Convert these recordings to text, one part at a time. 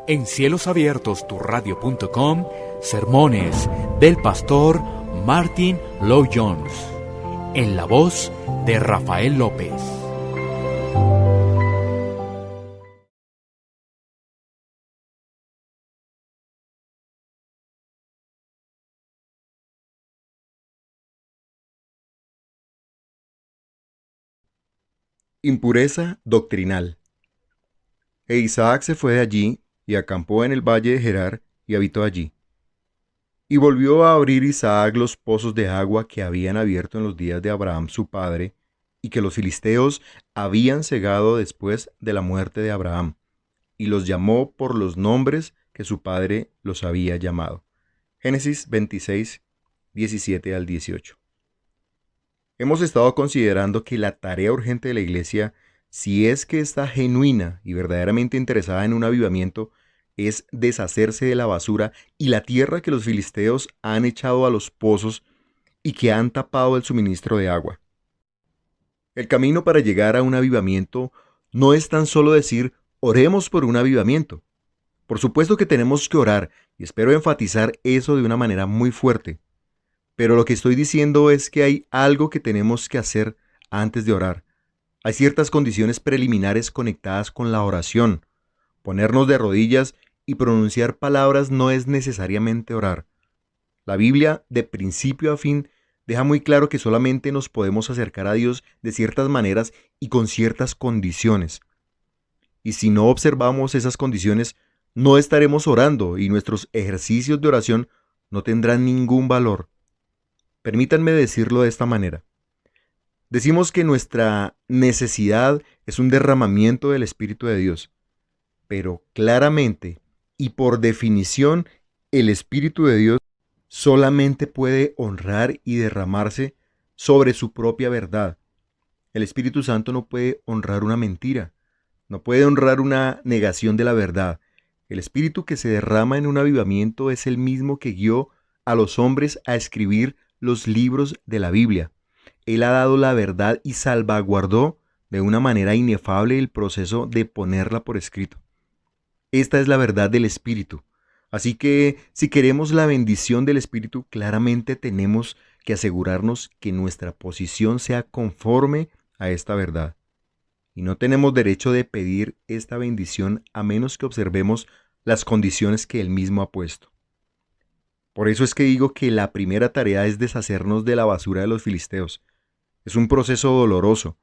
En Cielos Abiertos, turradio.com, sermones del pastor Martin Lloyd Jones, en la voz de Rafael López. Impureza doctrinal. E Isaac se fue de allí, y acampó en el valle de Gerar, y habitó allí. Y volvió a abrir Isaac los pozos de agua que habían abierto en los días de Abraham su padre, y que los filisteos habían cegado después de la muerte de Abraham, y los llamó por los nombres que su padre los había llamado. Génesis 26, 17 al 18. Hemos estado considerando que la tarea urgente de la Iglesia, si es que está genuina y verdaderamente interesada en un avivamiento, es deshacerse de la basura y la tierra que los filisteos han echado a los pozos y que han tapado el suministro de agua. El camino para llegar a un avivamiento no es tan solo decir, oremos por un avivamiento. Por supuesto que tenemos que orar, y espero enfatizar eso de una manera muy fuerte. Pero lo que estoy diciendo es que hay algo que tenemos que hacer antes de orar. Hay ciertas condiciones preliminares conectadas con la oración. Ponernos de rodillas y pronunciar palabras no es necesariamente orar. La Biblia, de principio a fin, deja muy claro que solamente nos podemos acercar a Dios de ciertas maneras y con ciertas condiciones. Y si no observamos esas condiciones, no estaremos orando y nuestros ejercicios de oración no tendrán ningún valor. Permítanme decirlo de esta manera. Decimos que nuestra necesidad es un derramamiento del Espíritu de Dios, pero claramente y por definición, el Espíritu de Dios solamente puede honrar y derramarse sobre su propia verdad. El Espíritu Santo no puede honrar una mentira, no puede honrar una negación de la verdad. El Espíritu que se derrama en un avivamiento es el mismo que guió a los hombres a escribir los libros de la Biblia. Él ha dado la verdad y salvaguardó de una manera inefable el proceso de ponerla por escrito. Esta es la verdad del Espíritu. Así que si queremos la bendición del Espíritu, claramente tenemos que asegurarnos que nuestra posición sea conforme a esta verdad. Y no tenemos derecho de pedir esta bendición a menos que observemos las condiciones que Él mismo ha puesto. Por eso es que digo que la primera tarea es deshacernos de la basura de los filisteos. Es un proceso doloroso.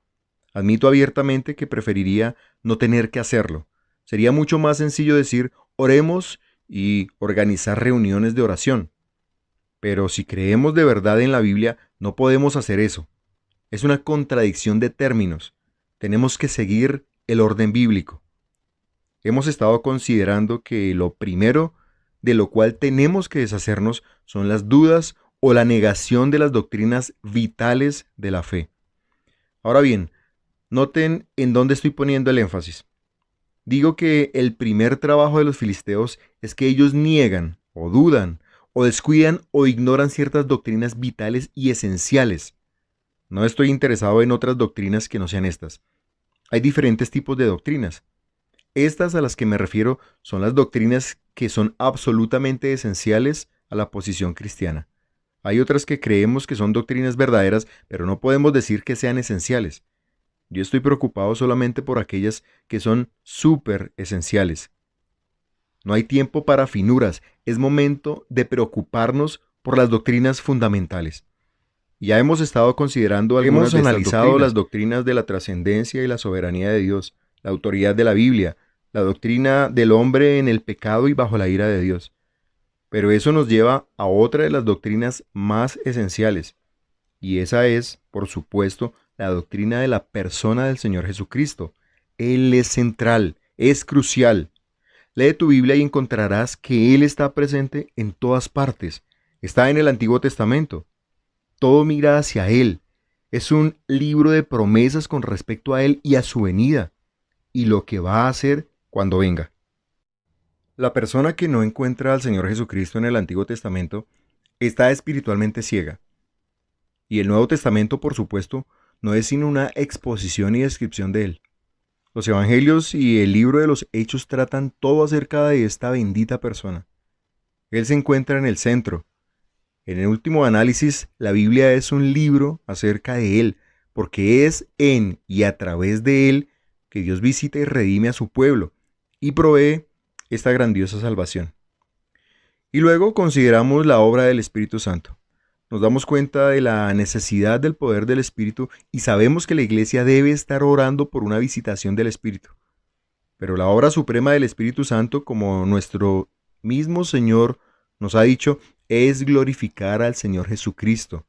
Admito abiertamente que preferiría no tener que hacerlo. Sería mucho más sencillo decir, oremos y organizar reuniones de oración. Pero si creemos de verdad en la Biblia, no podemos hacer eso. Es una contradicción de términos. Tenemos que seguir el orden bíblico. Hemos estado considerando que lo primero de lo cual tenemos que deshacernos son las dudas o la negación de las doctrinas vitales de la fe. Ahora bien, noten en dónde estoy poniendo el énfasis. Digo que el primer trabajo de los filisteos es que ellos niegan, o dudan, o descuidan o ignoran ciertas doctrinas vitales y esenciales. No estoy interesado en otras doctrinas que no sean estas. Hay diferentes tipos de doctrinas. Estas a las que me refiero son las doctrinas que son absolutamente esenciales a la posición cristiana. Hay otras que creemos que son doctrinas verdaderas, pero no podemos decir que sean esenciales. Yo estoy preocupado solamente por aquellas que son súper esenciales. No hay tiempo para finuras, es momento de preocuparnos por las doctrinas fundamentales. Ya hemos estado considerando algunas de estas doctrinas. Hemos analizado las doctrinas de la trascendencia y la soberanía de Dios, la autoridad de la Biblia, la doctrina del hombre en el pecado y bajo la ira de Dios. Pero eso nos lleva a otra de las doctrinas más esenciales, y esa es, por supuesto, la doctrina de la persona del Señor Jesucristo. Él es central, es crucial. Lee tu Biblia y encontrarás que Él está presente en todas partes. Está en el Antiguo Testamento. Todo mira hacia Él. Es un libro de promesas con respecto a Él y a su venida, y lo que va a hacer cuando venga. La persona que no encuentra al Señor Jesucristo en el Antiguo Testamento está espiritualmente ciega. Y el Nuevo Testamento, por supuesto, no es sino una exposición y descripción de Él. Los evangelios y el libro de los Hechos tratan todo acerca de esta bendita persona. Él se encuentra en el centro. En el último análisis, la Biblia es un libro acerca de Él, porque es en y a través de Él que Dios visita y redime a su pueblo y provee esta grandiosa salvación. Y luego consideramos la obra del Espíritu Santo. Nos damos cuenta de la necesidad del poder del Espíritu y sabemos que la iglesia debe estar orando por una visitación del Espíritu. Pero la obra suprema del Espíritu Santo, como nuestro mismo Señor nos ha dicho, es glorificar al Señor Jesucristo.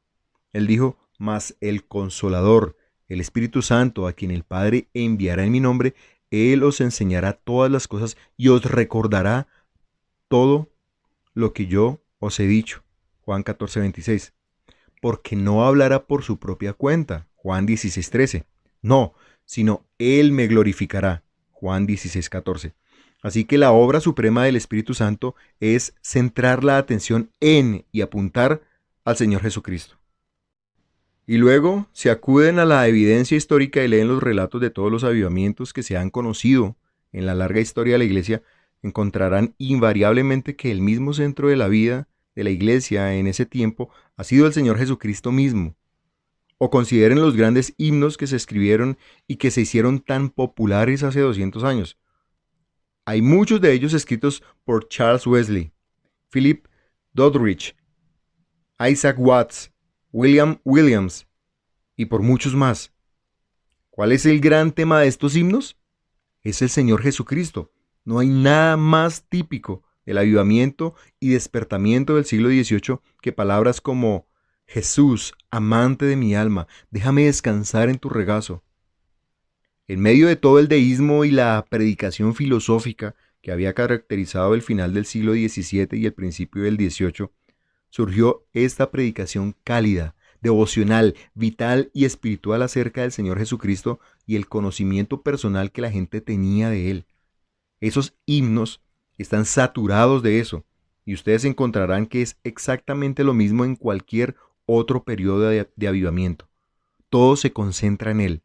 Él dijo, mas el Consolador, el Espíritu Santo, a quien el Padre enviará en mi nombre, Él os enseñará todas las cosas y os recordará todo lo que yo os he dicho. Juan 14:26. Porque no hablará por su propia cuenta. Juan 16:13. No, sino Él me glorificará. Juan 16:14. Así que la obra suprema del Espíritu Santo es centrar la atención en y apuntar al Señor Jesucristo. Y luego, si acuden a la evidencia histórica y leen los relatos de todos los avivamientos que se han conocido en la larga historia de la Iglesia, encontrarán invariablemente que el mismo centro de la vida de la Iglesia en ese tiempo ha sido el Señor Jesucristo mismo. O consideren los grandes himnos que se escribieron y que se hicieron tan populares hace 200 años. Hay muchos de ellos escritos por Charles Wesley, Philip Doddridge, Isaac Watts, William Williams y por muchos más. ¿Cuál es el gran tema de estos himnos? Es el Señor Jesucristo. No hay nada más típico del avivamiento y despertamiento del siglo XVIII que palabras como Jesús, amante de mi alma, déjame descansar en tu regazo. En medio de todo el deísmo y la predicación filosófica que había caracterizado el final del siglo XVII y el principio del XVIII, surgió esta predicación cálida, devocional, vital y espiritual acerca del Señor Jesucristo y el conocimiento personal que la gente tenía de Él. Esos himnos están saturados de eso, y ustedes encontrarán que es exactamente lo mismo en cualquier otro periodo de avivamiento. Todo se concentra en Él.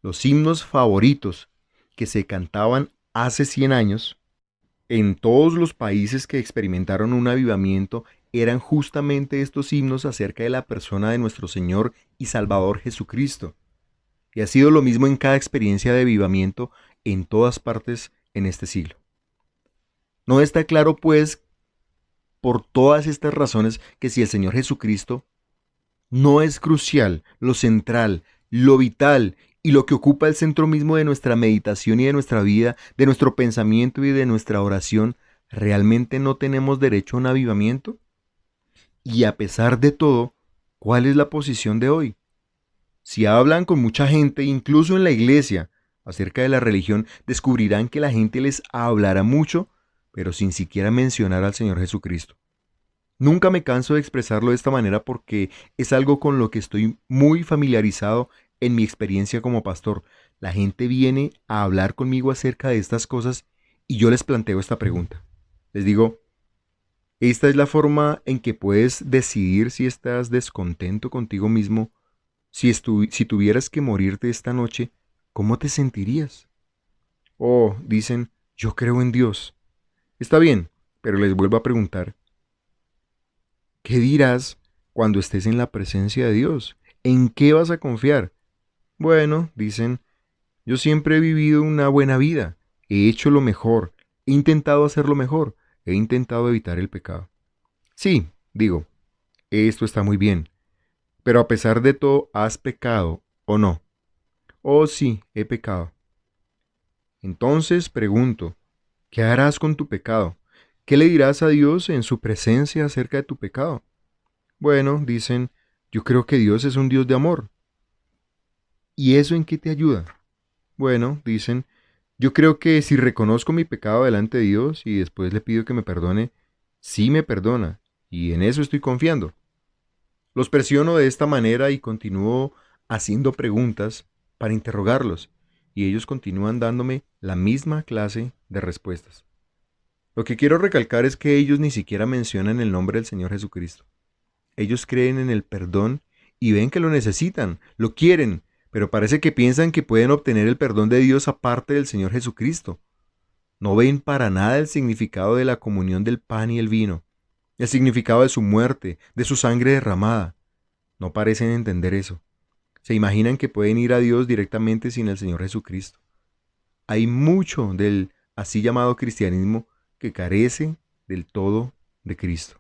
Los himnos favoritos que se cantaban hace 100 años en todos los países que experimentaron un avivamiento eran justamente estos himnos acerca de la persona de nuestro Señor y Salvador Jesucristo. Y ha sido lo mismo en cada experiencia de avivamiento en todas partes en este siglo. No está claro, pues, por todas estas razones, que si el Señor Jesucristo no es crucial, lo central, lo vital y lo que ocupa el centro mismo de nuestra meditación y de nuestra vida, de nuestro pensamiento y de nuestra oración, ¿realmente no tenemos derecho a un avivamiento? Y a pesar de todo, ¿cuál es la posición de hoy? Si hablan con mucha gente, incluso en la iglesia, acerca de la religión, descubrirán que la gente les hablará mucho, pero sin siquiera mencionar al Señor Jesucristo. Nunca me canso de expresarlo de esta manera porque es algo con lo que estoy muy familiarizado en mi experiencia como pastor. La gente viene a hablar conmigo acerca de estas cosas y yo les planteo esta pregunta. Les digo, ¿esta es la forma en que puedes decidir si estás descontento contigo mismo? Si tuvieras que morirte esta noche, ¿cómo te sentirías? Oh, dicen, yo creo en Dios. Está bien, pero les vuelvo a preguntar, ¿qué dirás cuando estés en la presencia de Dios? ¿En qué vas a confiar? Bueno, dicen, yo siempre he vivido una buena vida, he hecho lo mejor, he intentado hacer lo mejor, he intentado evitar el pecado. Sí, digo, esto está muy bien, pero a pesar de todo, ¿has pecado o no? Oh, sí, he pecado. Entonces pregunto, ¿qué harás con tu pecado? ¿Qué le dirás a Dios en su presencia acerca de tu pecado? Bueno, dicen, yo creo que Dios es un Dios de amor. ¿Y eso en qué te ayuda? Bueno, dicen, yo creo que si reconozco mi pecado delante de Dios y después le pido que me perdone, sí me perdona, y en eso estoy confiando. Los presiono de esta manera y continúo haciendo preguntas para interrogarlos, y ellos continúan dándome la misma clase de respuestas. Lo que quiero recalcar es que ellos ni siquiera mencionan el nombre del Señor Jesucristo. Ellos creen en el perdón y ven que lo necesitan, lo quieren, pero parece que piensan que pueden obtener el perdón de Dios aparte del Señor Jesucristo. No ven para nada el significado de la comunión del pan y el vino, el significado de su muerte, de su sangre derramada. No parecen entender eso. Se imaginan que pueden ir a Dios directamente sin el Señor Jesucristo. Hay mucho del así llamado cristianismo que carece del todo de Cristo.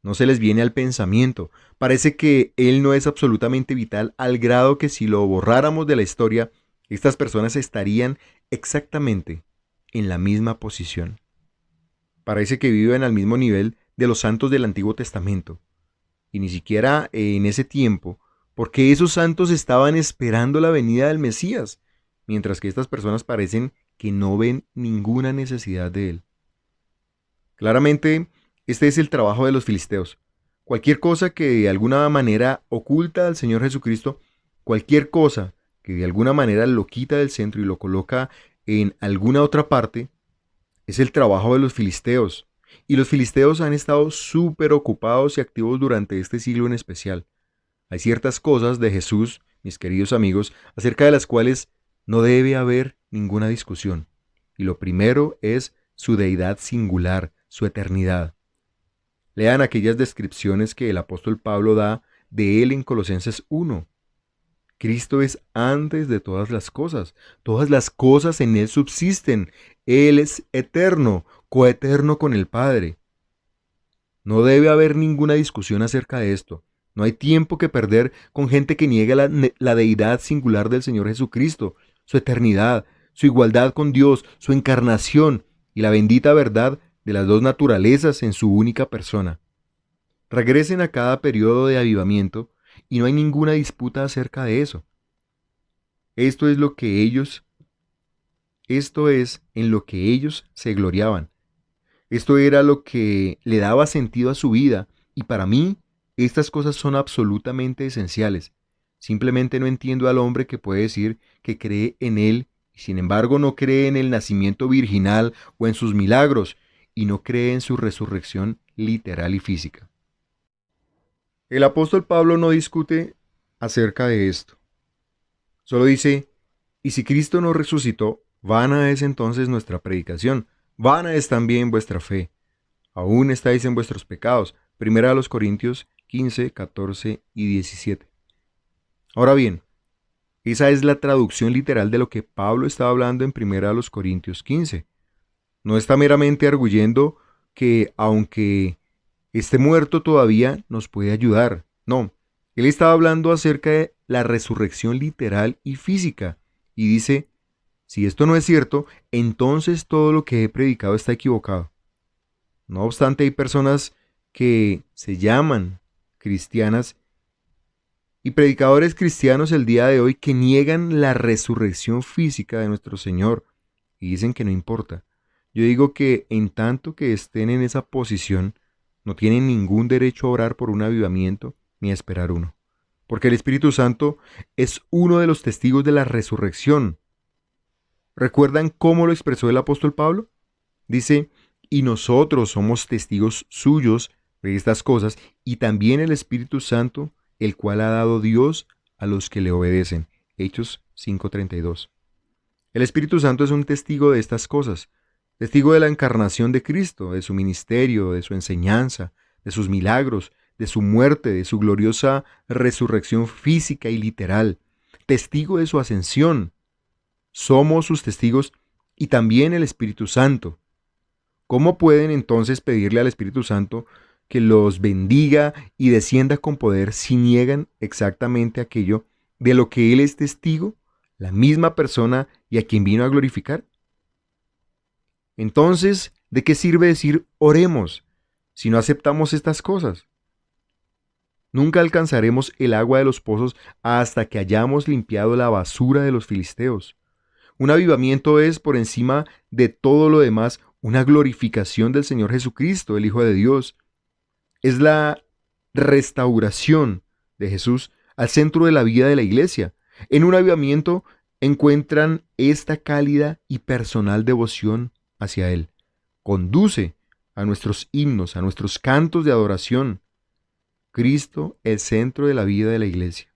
No se les viene al pensamiento. Parece que Él no es absolutamente vital al grado que si lo borráramos de la historia, estas personas estarían exactamente en la misma posición. Parece que viven al mismo nivel de los santos del Antiguo Testamento. Y ni siquiera en ese tiempo, porque esos santos estaban esperando la venida del Mesías, mientras que estas personas parecen que no ven ninguna necesidad de Él. Claramente, este es el trabajo de los filisteos. Cualquier cosa que de alguna manera oculta al Señor Jesucristo, cualquier cosa que de alguna manera lo quita del centro y lo coloca en alguna otra parte, es el trabajo de los filisteos. Y los filisteos han estado súper ocupados y activos durante este siglo en especial. Hay ciertas cosas de Jesús, mis queridos amigos, acerca de las cuales no debe haber ninguna discusión. Y lo primero es su deidad singular, su eternidad. Lean aquellas descripciones que el apóstol Pablo da de él en Colosenses 1. Cristo es antes de todas las cosas en él subsisten, él es eterno, coeterno con el Padre. No debe haber ninguna discusión acerca de esto. No hay tiempo que perder con gente que niega la deidad singular del Señor Jesucristo, su eternidad, su igualdad con Dios, su encarnación y la bendita verdad de las dos naturalezas en su única persona. Regresen a cada periodo de avivamiento y no hay ninguna disputa acerca de eso. Esto es en lo que ellos se gloriaban. Esto era lo que le daba sentido a su vida y para mí estas cosas son absolutamente esenciales. Simplemente no entiendo al hombre que puede decir que cree en él y sin embargo no cree en el nacimiento virginal o en sus milagros y no cree en su resurrección literal y física. El apóstol Pablo no discute acerca de esto. Solo dice, y si Cristo no resucitó, vana es entonces nuestra predicación, vana es también vuestra fe. Aún estáis en vuestros pecados. 1 Corintios 15, 14 y 17. Ahora bien, esa es la traducción literal de lo que Pablo estaba hablando en 1 Corintios 15. No está meramente arguyendo que aunque esté muerto todavía nos puede ayudar. No, él estaba hablando acerca de la resurrección literal y física. Y dice, si esto no es cierto, entonces todo lo que he predicado está equivocado. No obstante, hay personas que se llaman cristianas y predicadores cristianos el día de hoy que niegan la resurrección física de nuestro Señor y dicen que no importa. Yo digo que en tanto que estén en esa posición, no tienen ningún derecho a orar por un avivamiento ni a esperar uno, porque el Espíritu Santo es uno de los testigos de la resurrección. ¿Recuerdan cómo lo expresó el apóstol Pablo? Dice, y nosotros somos testigos suyos de estas cosas, y también el Espíritu Santo, el cual ha dado Dios a los que le obedecen. Hechos 5:32. El Espíritu Santo es un testigo de estas cosas, testigo de la encarnación de Cristo, de su ministerio, de su enseñanza, de sus milagros, de su muerte, de su gloriosa resurrección física y literal, testigo de su ascensión. Somos sus testigos y también el Espíritu Santo. ¿Cómo pueden entonces pedirle al Espíritu Santo que los bendiga y descienda con poder si niegan exactamente aquello de lo que Él es testigo, la misma persona y a quien vino a glorificar? Entonces, ¿de qué sirve decir oremos si no aceptamos estas cosas? Nunca alcanzaremos el agua de los pozos hasta que hayamos limpiado la basura de los filisteos. Un avivamiento es, por encima de todo lo demás, una glorificación del Señor Jesucristo, el Hijo de Dios. Es la restauración de Jesús al centro de la vida de la iglesia. En un avivamiento encuentran esta cálida y personal devoción hacia Él. Conduce a nuestros himnos, a nuestros cantos de adoración. Cristo, el centro de la vida de la iglesia.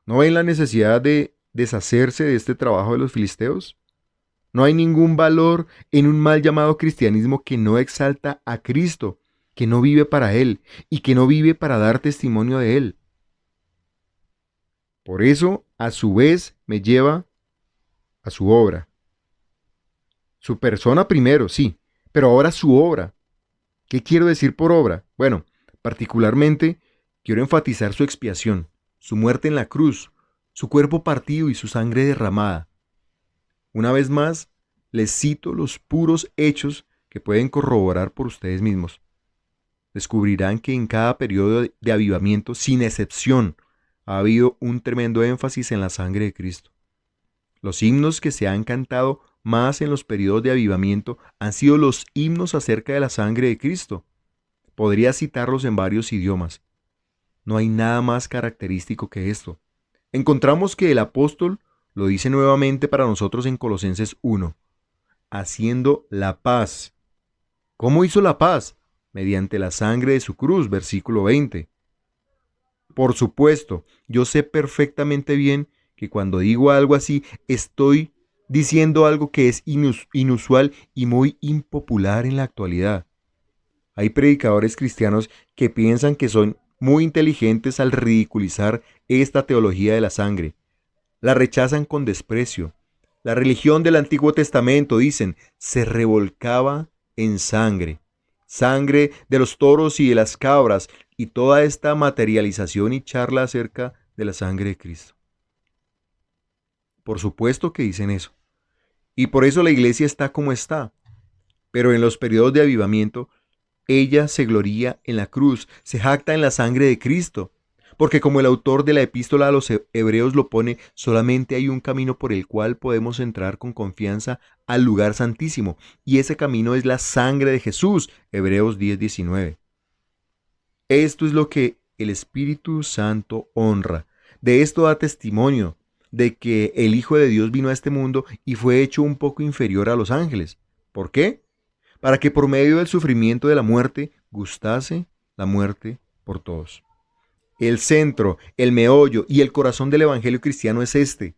¿No ven la necesidad de deshacerse de este trabajo de los filisteos? No hay ningún valor en un mal llamado cristianismo que no exalta a Cristo, que no vive para Él y que no vive para dar testimonio de Él. Por eso, a su vez, me lleva a su obra. Su persona primero, sí, pero ahora su obra. ¿Qué quiero decir por obra? Bueno, particularmente quiero enfatizar su expiación, su muerte en la cruz, su cuerpo partido y su sangre derramada. Una vez más, les cito los puros hechos que pueden corroborar por ustedes mismos. Descubrirán que en cada periodo de avivamiento, sin excepción, ha habido un tremendo énfasis en la sangre de Cristo. Los himnos que se han cantado más en los periodos de avivamiento han sido los himnos acerca de la sangre de Cristo. Podría citarlos en varios idiomas. No hay nada más característico que esto. Encontramos que el apóstol lo dice nuevamente para nosotros en Colosenses 1, haciendo la paz. ¿Cómo hizo la paz? Mediante la sangre de su cruz, versículo 20. Por supuesto, yo sé perfectamente bien que cuando digo algo así, estoy diciendo algo que es inusual y muy impopular en la actualidad. Hay predicadores cristianos que piensan que son muy inteligentes al ridiculizar esta teología de la sangre. La rechazan con desprecio. La religión del Antiguo Testamento, dicen, se revolcaba en sangre. Sangre de los toros y de las cabras, y toda esta materialización y charla acerca de la sangre de Cristo. Por supuesto que dicen eso. Y por eso la iglesia está como está. Pero en los periodos de avivamiento, ella se gloría en la cruz, se jacta en la sangre de Cristo. Porque como el autor de la epístola a los hebreos lo pone, solamente hay un camino por el cual podemos entrar con confianza al lugar santísimo, y ese camino es la sangre de Jesús, Hebreos 10:19. Esto es lo que el Espíritu Santo honra. De esto da testimonio, de que el Hijo de Dios vino a este mundo y fue hecho un poco inferior a los ángeles. ¿Por qué? Para que por medio del sufrimiento de la muerte gustase la muerte por todos. El centro, el meollo y el corazón del Evangelio cristiano es este,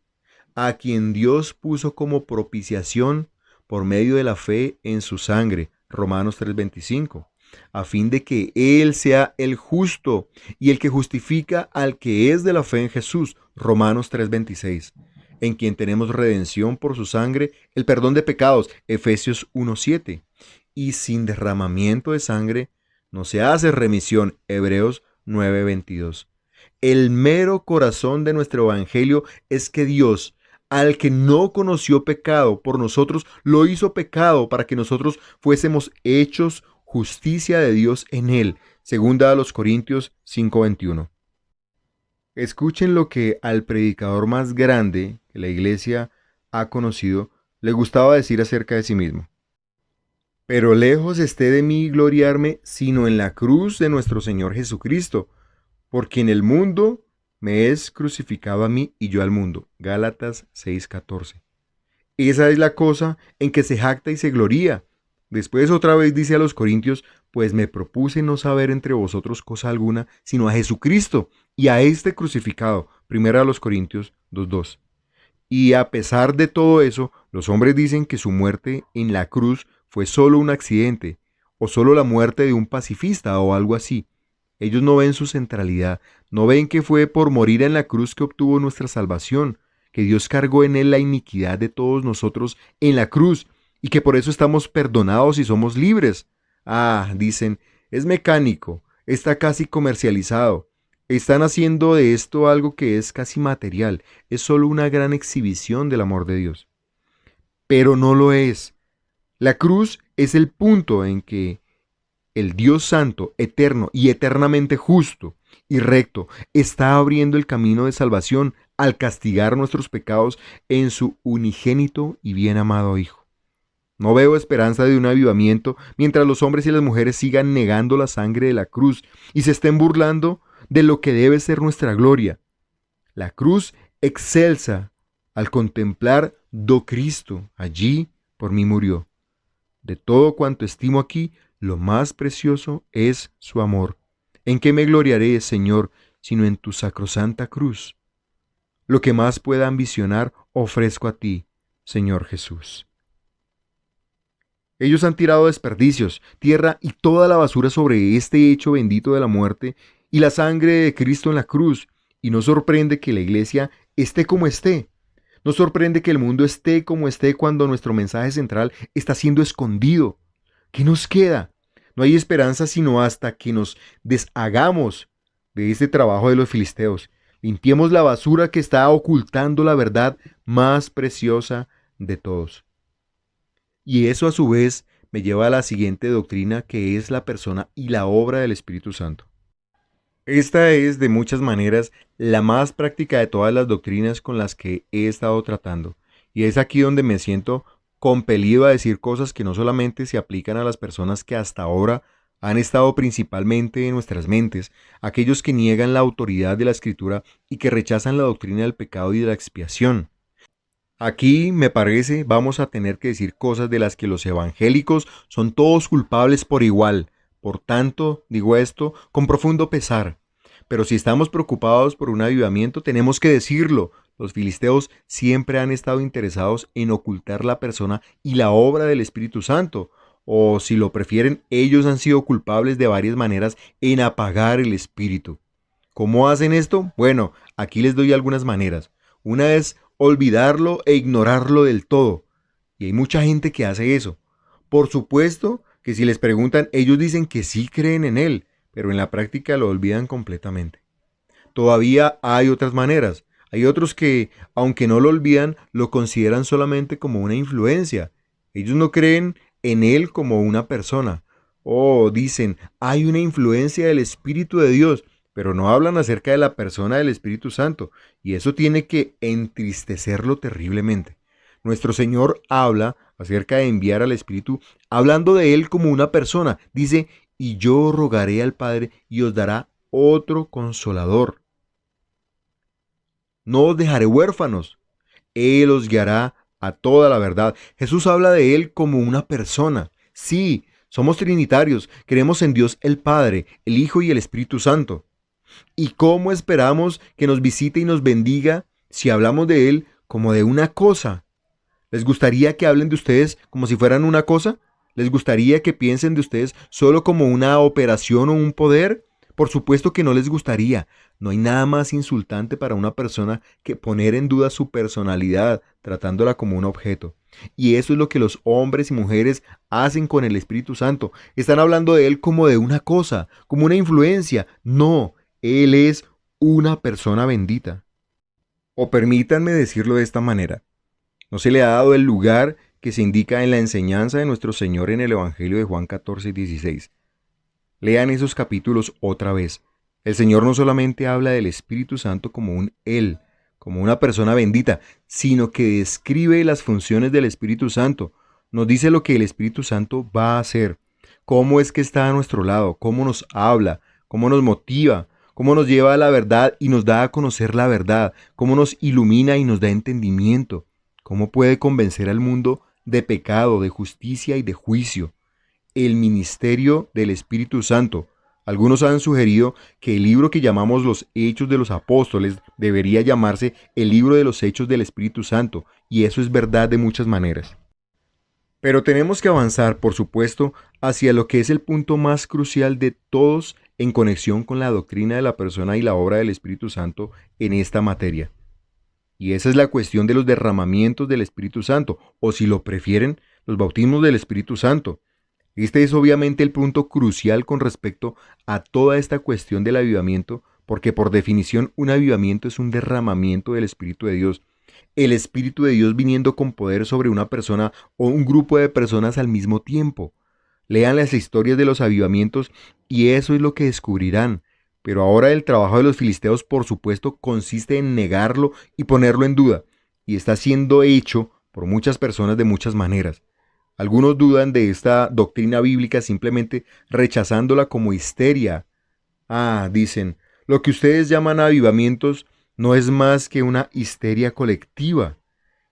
a quien Dios puso como propiciación por medio de la fe en su sangre, Romanos 3:25, a fin de que Él sea el justo y el que justifica al que es de la fe en Jesús, Romanos 3:26, en quien tenemos redención por su sangre, el perdón de pecados, Efesios 1:7, y sin derramamiento de sangre no se hace remisión, Hebreos 9:22. El mero corazón de nuestro evangelio es que Dios, al que no conoció pecado por nosotros, lo hizo pecado para que nosotros fuésemos hechos justicia de Dios en él. Segunda a los Corintios 5:21. Escuchen lo que al predicador más grande que la iglesia ha conocido le gustaba decir acerca de sí mismo. Pero lejos esté de mí gloriarme, sino en la cruz de nuestro Señor Jesucristo, porque en el mundo me es crucificado a mí y yo al mundo. Gálatas 6:14. Esa es la cosa en que se jacta y se gloría. Después otra vez dice a los Corintios, pues me propuse no saber entre vosotros cosa alguna, sino a Jesucristo y a este crucificado. Primera a los Corintios 2:2. Y a pesar de todo eso, los hombres dicen que su muerte en la cruz fue solo un accidente, o solo la muerte de un pacifista o algo así. Ellos no ven su centralidad, no ven que fue por morir en la cruz que obtuvo nuestra salvación, que Dios cargó en él la iniquidad de todos nosotros en la cruz, y que por eso estamos perdonados y somos libres. Ah, dicen, es mecánico, está casi comercializado. Están haciendo de esto algo que es casi material, es solo una gran exhibición del amor de Dios. Pero no lo es. La cruz es el punto en que el Dios Santo, eterno y eternamente justo y recto está abriendo el camino de salvación al castigar nuestros pecados en su unigénito y bien amado Hijo. No veo esperanza de un avivamiento mientras los hombres y las mujeres sigan negando la sangre de la cruz y se estén burlando de lo que debe ser nuestra gloria. La cruz excelsa al contemplar do Cristo allí por mí murió. De todo cuanto estimo aquí, lo más precioso es su amor. ¿En qué me gloriaré, Señor, sino en tu sacrosanta cruz? lo que más pueda ambicionar, ofrezco a ti, Señor Jesús. Ellos han tirado desperdicios, tierra y toda la basura sobre este hecho bendito de la muerte y la sangre de Cristo en la cruz, y no sorprende que la iglesia esté como esté. No sorprende que el mundo esté como esté cuando nuestro mensaje central está siendo escondido. ¿Qué nos queda? No hay esperanza sino hasta que nos deshagamos de este trabajo de los filisteos. Limpiemos la basura que está ocultando la verdad más preciosa de todos. Y eso a su vez me lleva a la siguiente doctrina, que es la persona y la obra del Espíritu Santo. Esta es de muchas maneras la más práctica de todas las doctrinas con las que he estado tratando. Y es aquí donde me siento compelido a decir cosas que no solamente se aplican a las personas que hasta ahora han estado principalmente en nuestras mentes, aquellos que niegan la autoridad de la Escritura y que rechazan la doctrina del pecado y de la expiación. Aquí, me parece, vamos a tener que decir cosas de las que los evangélicos son todos culpables por igual. Por tanto, digo esto con profundo pesar. Pero si estamos preocupados por un avivamiento, tenemos que decirlo. Los filisteos siempre han estado interesados en ocultar la persona y la obra del Espíritu Santo. O si lo prefieren, ellos han sido culpables de varias maneras en apagar el Espíritu. ¿Cómo hacen esto? Bueno, aquí les doy algunas maneras. Una es olvidarlo e ignorarlo del todo. Y hay mucha gente que hace eso. Por supuesto que si les preguntan, ellos dicen que sí creen en él, pero en la práctica lo olvidan completamente. Todavía hay otras maneras. Hay otros que, aunque no lo olvidan, lo consideran solamente como una influencia. Ellos no creen en él como una persona. O dicen, hay una influencia del Espíritu de Dios, pero no hablan acerca de la persona del Espíritu Santo, y eso tiene que entristecerlo terriblemente. Nuestro Señor habla acerca de enviar al Espíritu, hablando de Él como una persona. Dice, y yo rogaré al Padre y os dará otro consolador. No os dejaré huérfanos. Él os guiará a toda la verdad. Jesús habla de Él como una persona. Sí, somos trinitarios, creemos en Dios el Padre, el Hijo y el Espíritu Santo. ¿Y cómo esperamos que nos visite y nos bendiga si hablamos de Él como de una cosa? ¿Les gustaría que hablen de ustedes como si fueran una cosa? ¿Les gustaría que piensen de ustedes solo como una operación o un poder? Por supuesto que no les gustaría. No hay nada más insultante para una persona que poner en duda su personalidad, tratándola como un objeto. Y eso es lo que los hombres y mujeres hacen con el Espíritu Santo. Están hablando de Él como de una cosa, como una influencia. No, Él es una persona bendita. O permítanme decirlo de esta manera. No se le ha dado el lugar que se indica en la enseñanza de nuestro Señor en el Evangelio de Juan 14 y 16. Lean esos capítulos otra vez. El Señor no solamente habla del Espíritu Santo como un Él, como una persona bendita, sino que describe las funciones del Espíritu Santo. Nos dice lo que el Espíritu Santo va a hacer, cómo es que está a nuestro lado, cómo nos habla, cómo nos motiva, cómo nos lleva a la verdad y nos da a conocer la verdad, cómo nos ilumina y nos da entendimiento, cómo puede convencer al mundo de pecado, de justicia y de juicio. El ministerio del Espíritu Santo. Algunos han sugerido que el libro que llamamos los Hechos de los Apóstoles debería llamarse el libro de los Hechos del Espíritu Santo, y eso es verdad de muchas maneras. Pero tenemos que avanzar, por supuesto, hacia lo que es el punto más crucial de todos en conexión con la doctrina de la persona y la obra del Espíritu Santo en esta materia. Y esa es la cuestión de los derramamientos del Espíritu Santo, o si lo prefieren, los bautismos del Espíritu Santo. Este es obviamente el punto crucial con respecto a toda esta cuestión del avivamiento, porque por definición un avivamiento es un derramamiento del Espíritu de Dios. El Espíritu de Dios viniendo con poder sobre una persona o un grupo de personas al mismo tiempo. Lean las historias de los avivamientos y eso es lo que descubrirán. Pero ahora el trabajo de los filisteos, por supuesto, consiste en negarlo y ponerlo en duda, y está siendo hecho por muchas personas de muchas maneras. Algunos dudan de esta doctrina bíblica simplemente rechazándola como histeria. Dicen, lo que ustedes llaman avivamientos no es más que una histeria colectiva.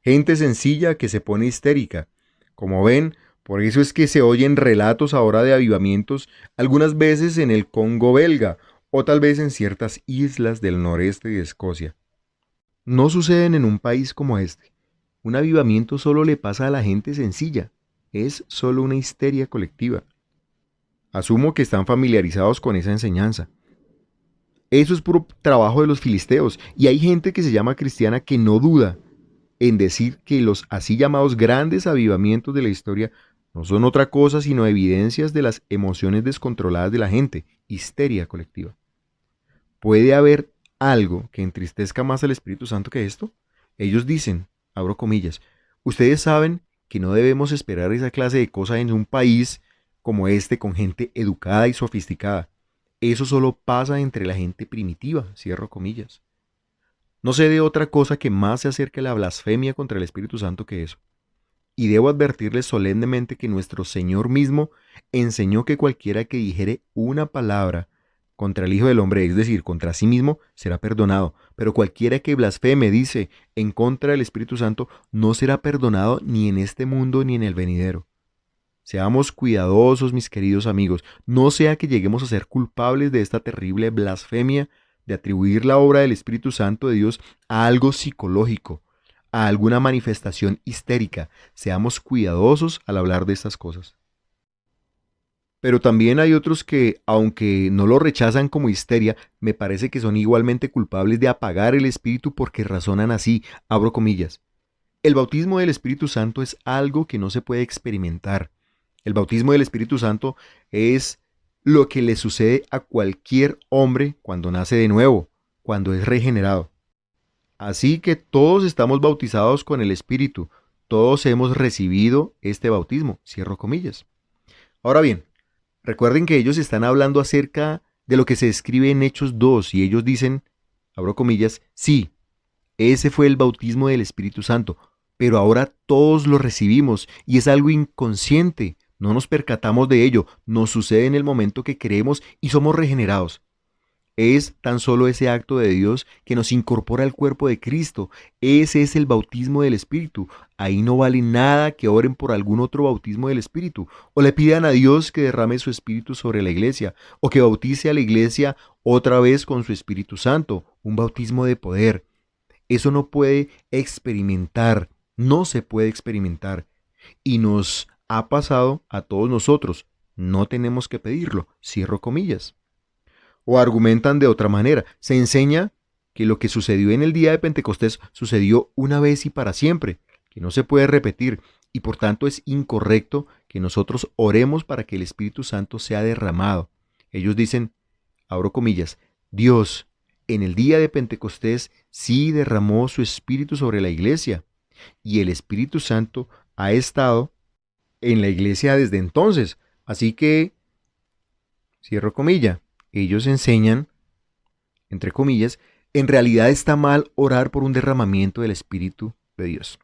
Gente sencilla que se pone histérica. Como ven, por eso es que se oyen relatos ahora de avivamientos, algunas veces en el Congo belga, o tal vez en ciertas islas del noreste de Escocia. no suceden en un país como este. Un avivamiento solo le pasa a la gente sencilla. Es solo una histeria colectiva. Asumo que están familiarizados con esa enseñanza. Eso es puro trabajo de los filisteos. Y hay gente que se llama cristiana que no duda en decir que los así llamados grandes avivamientos de la historia no son otra cosa sino evidencias de las emociones descontroladas de la gente, histeria colectiva. ¿Puede haber algo que entristezca más al Espíritu Santo que esto? Ellos dicen, abro comillas, ustedes saben que no debemos esperar esa clase de cosas en un país como este con gente educada y sofisticada. Eso solo pasa entre la gente primitiva, cierro comillas. No sé de otra cosa que más se acerque a la blasfemia contra el Espíritu Santo que eso. Y debo advertirles solemnemente que nuestro Señor mismo enseñó que cualquiera que dijere una palabra contra el Hijo del Hombre, es decir, contra sí mismo, será perdonado. Pero cualquiera que blasfeme, dice, en contra del Espíritu Santo, no será perdonado ni en este mundo ni en el venidero. Seamos cuidadosos, mis queridos amigos, no sea que lleguemos a ser culpables de esta terrible blasfemia de atribuir la obra del Espíritu Santo de Dios a algo psicológico, a alguna manifestación histérica. Seamos cuidadosos al hablar de estas cosas. Pero también hay otros que, aunque no lo rechazan como histeria, me parece que son igualmente culpables de apagar el Espíritu porque razonan así, abro comillas. El bautismo del Espíritu Santo es algo que no se puede experimentar. El bautismo del Espíritu Santo es lo que le sucede a cualquier hombre cuando nace de nuevo, cuando es regenerado. Así que todos estamos bautizados con el Espíritu, todos hemos recibido este bautismo, cierro comillas. Ahora bien, recuerden que ellos están hablando acerca de lo que se escribe en Hechos 2 y ellos dicen, abro comillas, sí, ese fue el bautismo del Espíritu Santo, pero ahora todos lo recibimos y es algo inconsciente. No nos percatamos de ello, nos sucede en el momento que creemos y somos regenerados. Es tan solo ese acto de Dios que nos incorpora al cuerpo de Cristo. Ese es el bautismo del Espíritu. Ahí no vale nada que oren por algún otro bautismo del Espíritu, o le pidan a Dios que derrame su Espíritu sobre la iglesia, o que bautice a la iglesia otra vez con su Espíritu Santo, un bautismo de poder. Eso no puede experimentar, no se puede experimentar. Y nos ha pasado a todos nosotros. No tenemos que pedirlo, cierro comillas. O argumentan de otra manera. Se enseña que lo que sucedió en el día de Pentecostés sucedió una vez y para siempre, que no se puede repetir, y por tanto es incorrecto que nosotros oremos para que el Espíritu Santo sea derramado. Ellos dicen, abro comillas, Dios en el día de Pentecostés sí derramó su Espíritu sobre la iglesia, y el Espíritu Santo ha estado en la iglesia desde entonces. Así que, cierro comilla, ellos enseñan, entre comillas, en realidad está mal orar por un derramamiento del Espíritu de Dios.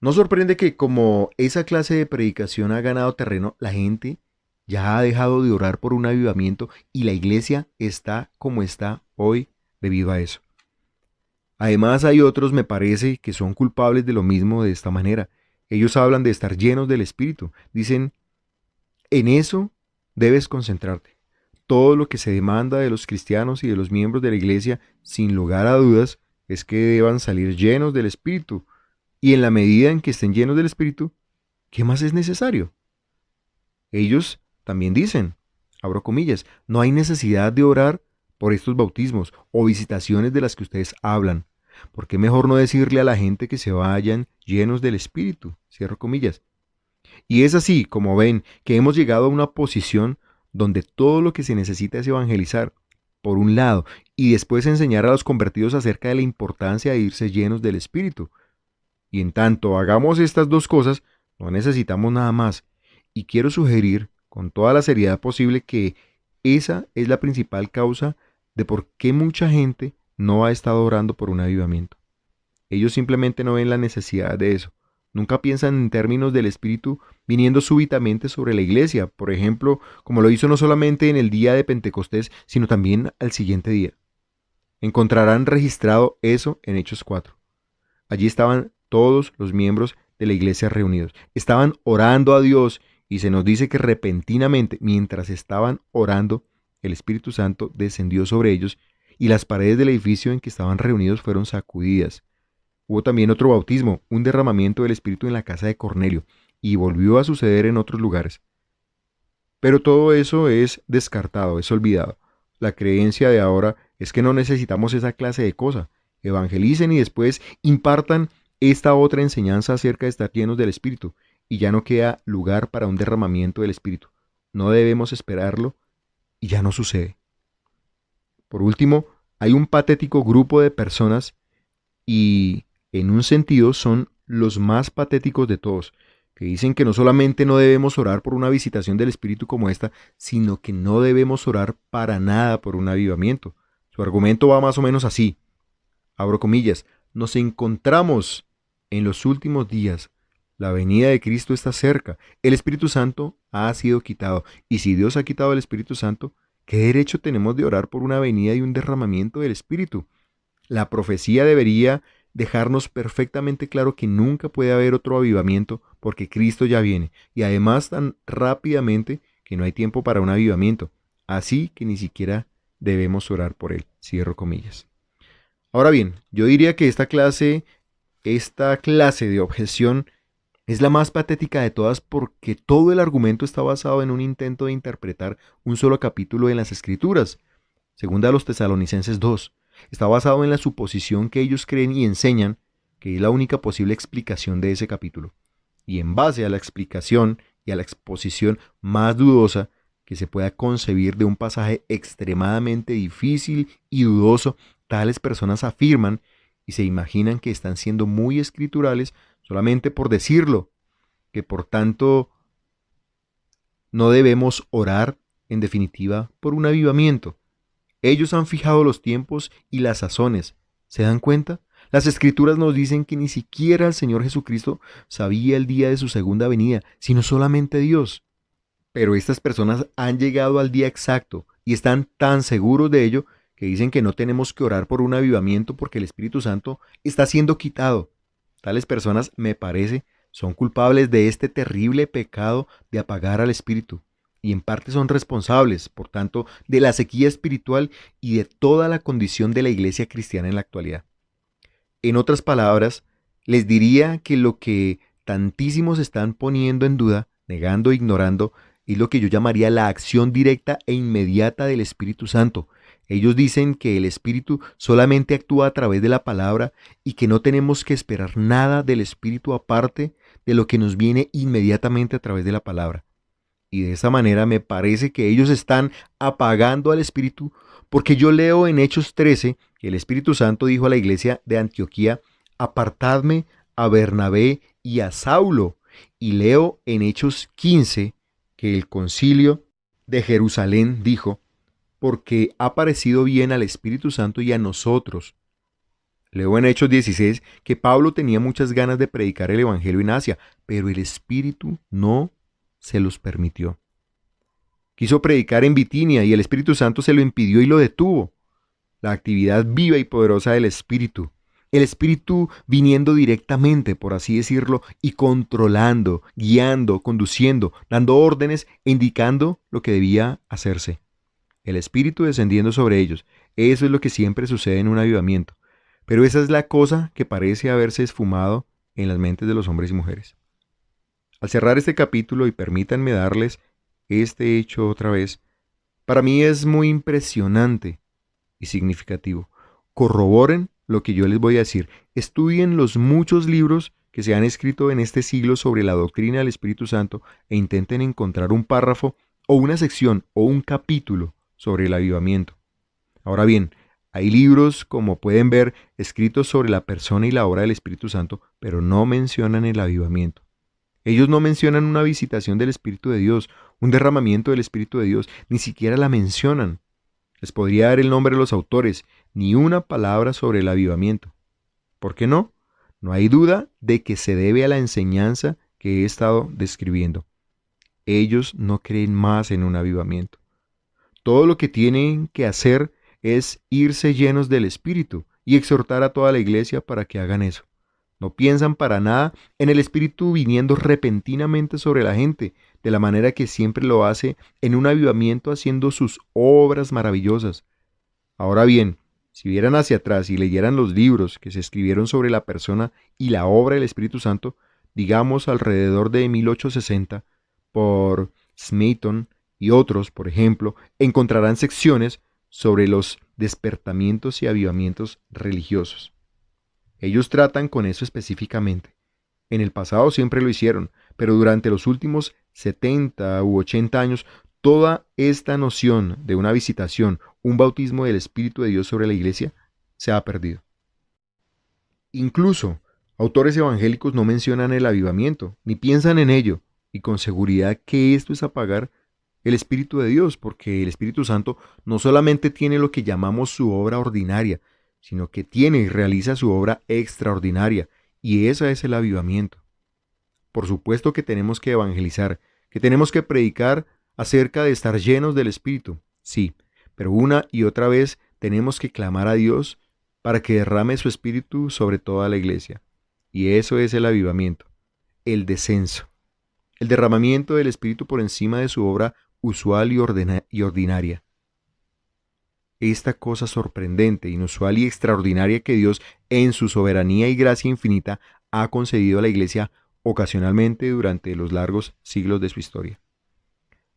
No sorprende que como esa clase de predicación ha ganado terreno, la gente ya ha dejado de orar por un avivamiento y la iglesia está como está hoy debido a eso. Además hay otros, me parece, que son culpables de lo mismo de esta manera. Ellos hablan de estar llenos del Espíritu. Dicen, en eso debes concentrarte. Todo lo que se demanda de los cristianos y de los miembros de la iglesia, sin lugar a dudas, es que deban salir llenos del Espíritu. Y en la medida en que estén llenos del Espíritu, ¿qué más es necesario? Ellos también dicen, abro comillas, no hay necesidad de orar por estos bautismos o visitaciones de las que ustedes hablan. ¿Por qué mejor no decirle a la gente que se vayan llenos del Espíritu? Cierro comillas. Y es así, como ven, que hemos llegado a una posición donde todo lo que se necesita es evangelizar, por un lado, y después enseñar a los convertidos acerca de la importancia de irse llenos del Espíritu. Y en tanto hagamos estas dos cosas, no necesitamos nada más. Y quiero sugerir, con toda la seriedad posible, que esa es la principal causa de por qué mucha gente no ha estado orando por un avivamiento. Ellos simplemente no ven la necesidad de eso. Nunca piensan en términos del Espíritu viniendo súbitamente sobre la iglesia, por ejemplo, como lo hizo no solamente en el día de Pentecostés, sino también al siguiente día. Encontrarán registrado eso en Hechos 4. Allí estaban todos los miembros de la iglesia reunidos. Estaban orando a Dios y se nos dice que repentinamente, mientras estaban orando, el Espíritu Santo descendió sobre ellos y las paredes del edificio en que estaban reunidos fueron sacudidas. Hubo también otro bautismo, un derramamiento del Espíritu en la casa de Cornelio, y volvió a suceder en otros lugares. Pero todo eso es descartado, es olvidado. La creencia de ahora es que no necesitamos esa clase de cosa. Evangelicen y después impartan esta otra enseñanza acerca de estar llenos del Espíritu, y ya no queda lugar para un derramamiento del Espíritu. No debemos esperarlo y ya no sucede. Por último, hay un patético grupo de personas y, en un sentido, son los más patéticos de todos, que dicen que no solamente no debemos orar por una visitación del Espíritu como esta, sino que no debemos orar para nada por un avivamiento. Su argumento va más o menos así. Abro comillas, nos encontramos en los últimos días. La venida de Cristo está cerca. El Espíritu Santo ha sido quitado. Y si Dios ha quitado el Espíritu Santo, ¿qué derecho tenemos de orar por una venida y un derramamiento del Espíritu? La profecía debería dejarnos perfectamente claro que nunca puede haber otro avivamiento porque Cristo ya viene. Y además tan rápidamente que no hay tiempo para un avivamiento. Así que ni siquiera debemos orar por él. Cierro comillas. Ahora bien, yo diría que esta clase de objeción es la más patética de todas porque todo el argumento está basado en un intento de interpretar un solo capítulo en las Escrituras. Segunda a los Tesalonicenses 2. Está basado en la suposición que ellos creen y enseñan que es la única posible explicación de ese capítulo. Y en base a la explicación y a la exposición más dudosa que se pueda concebir de un pasaje extremadamente difícil y dudoso, tales personas afirman y se imaginan que están siendo muy escriturales solamente por decirlo, que por tanto no debemos orar, en definitiva, por un avivamiento. Ellos han fijado los tiempos y las sazones. ¿Se dan cuenta? Las Escrituras nos dicen que ni siquiera el Señor Jesucristo sabía el día de su segunda venida, sino solamente Dios. Pero estas personas han llegado al día exacto y están tan seguros de ello que dicen que no tenemos que orar por un avivamiento porque el Espíritu Santo está siendo quitado. Tales personas, me parece, son culpables de este terrible pecado de apagar al Espíritu y en parte son responsables, por tanto, de la sequía espiritual y de toda la condición de la iglesia cristiana en la actualidad. En otras palabras, les diría que lo que tantísimos están poniendo en duda, negando e ignorando, es lo que yo llamaría la acción directa e inmediata del Espíritu Santo. Ellos dicen que el Espíritu solamente actúa a través de la palabra y que no tenemos que esperar nada del Espíritu aparte de lo que nos viene inmediatamente a través de la palabra. Y de esa manera me parece que ellos están apagando al Espíritu porque yo leo en Hechos 13 que el Espíritu Santo dijo a la iglesia de Antioquía, apartadme a Bernabé y a Saulo. Y leo en Hechos 15 que el concilio de Jerusalén dijo, porque ha parecido bien al Espíritu Santo y a nosotros. Leo en Hechos 16 que Pablo tenía muchas ganas de predicar el Evangelio en Asia, pero el Espíritu no se los permitió. Quiso predicar en Bitinia y el Espíritu Santo se lo impidió y lo detuvo. La actividad viva y poderosa del Espíritu. El Espíritu viniendo directamente, por así decirlo, y controlando, guiando, conduciendo, dando órdenes e indicando lo que debía hacerse. El Espíritu descendiendo sobre ellos. Eso es lo que siempre sucede en un avivamiento. Pero esa es la cosa que parece haberse esfumado en las mentes de los hombres y mujeres. Al cerrar este capítulo, y permítanme darles este hecho otra vez, para mí es muy impresionante y significativo. Corroboren lo que yo les voy a decir. Estudien los muchos libros que se han escrito en este siglo sobre la doctrina del Espíritu Santo e intenten encontrar un párrafo o una sección o un capítulo sobre el avivamiento. Ahora bien, hay libros, como pueden ver, escritos sobre la persona y la obra del Espíritu Santo, pero no mencionan el avivamiento. Ellos no mencionan una visitación del Espíritu de Dios, un derramamiento del Espíritu de Dios, ni siquiera la mencionan. Les podría dar el nombre de los autores, ni una palabra sobre el avivamiento. ¿Por qué no? No hay duda de que se debe a la enseñanza que he estado describiendo. Ellos no creen más en un avivamiento. Todo lo que tienen que hacer es irse llenos del Espíritu y exhortar a toda la iglesia para que hagan eso. No piensan para nada en el Espíritu viniendo repentinamente sobre la gente, de la manera que siempre lo hace en un avivamiento haciendo sus obras maravillosas. Ahora bien, Si vieran hacia atrás y leyeran los libros que se escribieron sobre la persona y la obra del Espíritu Santo, digamos alrededor de 1860, por Smeaton y otros, por ejemplo, encontrarán secciones sobre los despertamientos y avivamientos religiosos. Ellos tratan con eso específicamente. En el pasado siempre lo hicieron, pero durante los últimos 70 u 80 años, toda esta noción de una visitación, un bautismo del Espíritu de Dios sobre la iglesia, se ha perdido. Incluso, autores evangélicos no mencionan el avivamiento, ni piensan en ello, y con seguridad que esto es apagar el Espíritu de Dios, porque el Espíritu Santo no solamente tiene lo que llamamos su obra ordinaria, sino que tiene y realiza su obra extraordinaria, y esa es el avivamiento. Por supuesto que tenemos que evangelizar, que tenemos que predicar acerca de estar llenos del Espíritu, sí, pero una y otra vez tenemos que clamar a Dios para que derrame su Espíritu sobre toda la iglesia. Y eso es el avivamiento, el descenso, el derramamiento del Espíritu por encima de su obra usual y ordinaria. Esta cosa sorprendente, inusual y extraordinaria que Dios, en su soberanía y gracia infinita, ha concedido a la iglesia ocasionalmente durante los largos siglos de su historia.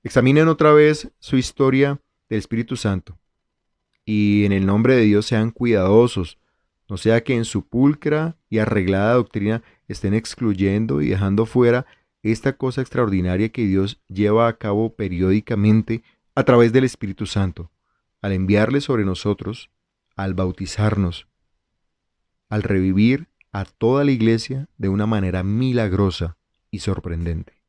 Examinen otra vez su historia del Espíritu Santo y en el nombre de Dios sean cuidadosos, no sea que en su pulcra y arreglada doctrina estén excluyendo y dejando fuera esta cosa extraordinaria que Dios lleva a cabo periódicamente a través del Espíritu Santo, al enviarle sobre nosotros, al bautizarnos, al revivir a toda la iglesia de una manera milagrosa y sorprendente.